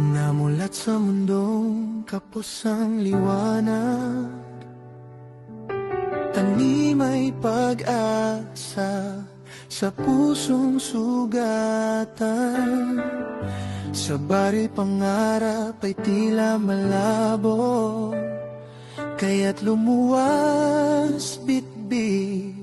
Namulat sa mundong kapos ang liwanag, tanim ay pag-asa sa pusong sugatan. Sa baril pangarap ay tila malabo, kaya't lumuwas bitbit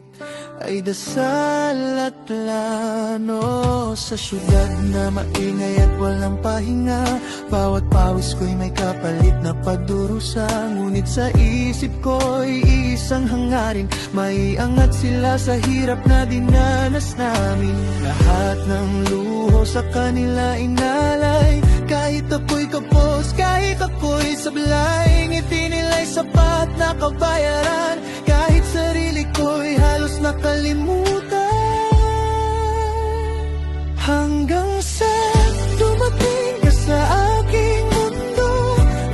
ay dasal at plano. Sa syudad na maingay at walang pahinga, bawat pawis ko'y may kapalit na pagdurusa. Ngunit sa isip ko'y isang hangarin, maiangat sila sa hirap na dinanas namin. Lahat ng luho sa kanila inalay, kahit ako'y kapos, kahit ako'y sablay. Ngiti nila'y sapat na kabayaran, kahit sarili ko'y halos nakalimutan. Hanggang sa dumating ka sa aking mundo,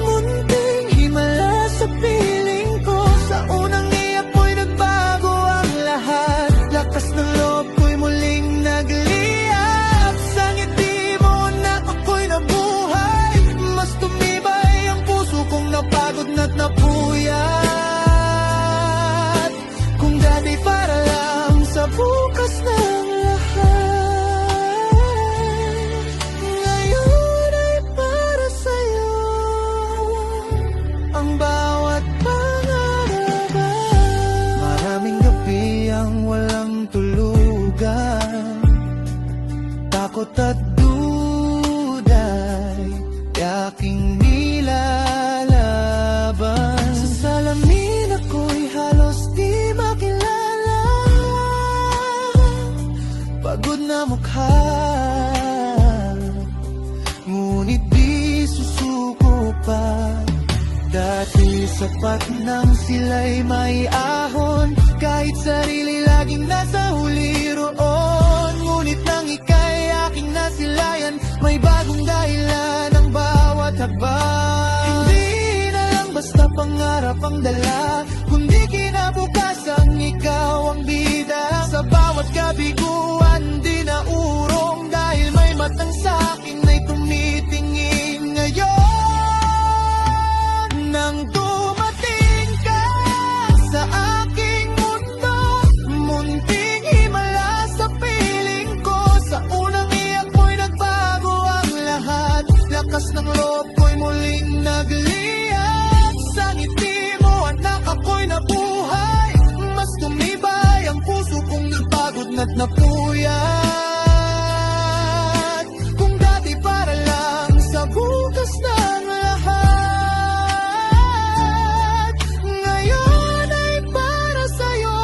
munting himala sa piling ko. Sa unang iyak ko'y nagbago ang lahat, lakas ng loob ko'y muling nagliyap. Sa ngiti mo na ako'y nabuhay, mas tumibay ang puso kong napagod na't napuyat. Kung dati para lang sa bukas ng lahat, ngayon ay para sa'yo ang bawat pangarap. Maraming gabi ang walang tulugan, takot at duda'y aking nilalaban. Sa salamin ako'y halos di makilala, pagod na mukha, ngunit di susuko pa. Dati sapat nang sila'y may ahon, kahit sarili laging nasa huli roon. Ngunit nang ika'y aking nasilayan, may bagong dahilan ang bawat hakbang. Hindi na lang basta pangarap ang dala, kundi kinabukasan ikaw ang bida. Sa bawat kabiguan di na urong, dahil may matang sa'kin ay tumitingin ngayon. Nang dumating ka sa aking mundo, munting himala sa piling ko. Sa unang iyak mo'y nagbago ang lahat, lakas ng loob ko'y muling nagliyab. Sa ngiti mo anak ako'y nabuhay, mas tumibay ang puso kong napagod na't napuyat. Kung dati para lang sa bukas ng lahat, ngayon ay para sa'yo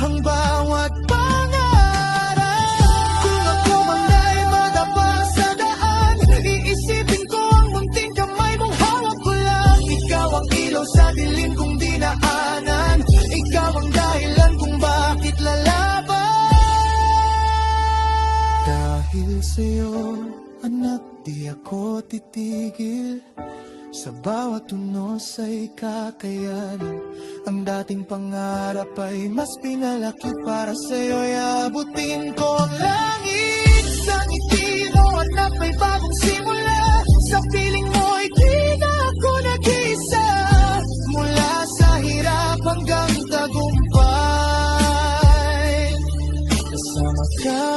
ang bawat pangarap. Kung ako man ay madapa sa daan, iisipin ko ang munting kamay mong hawak ko lang. Ikaw ang ilaw sa dilim kong dinaanan, ikaw ang dahilan kung bakit lalaban. Dahil sa'yo, anak, di ako titigil. Sa bawat tunos ay kakayanin. Ang dating pangarap ay mas pinalaki, para sa'yo'y abutin ko ang langit. Sa ngiti mo anak may bagong simula, sa piling mo'y di na ako nag-iisa. Mula sa hirap hanggang tagumpay, kasama ka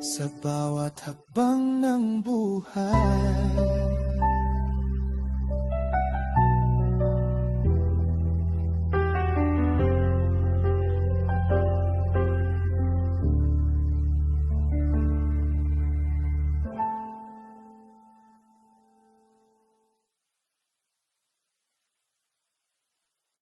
sa bawat hakbang ng buhay.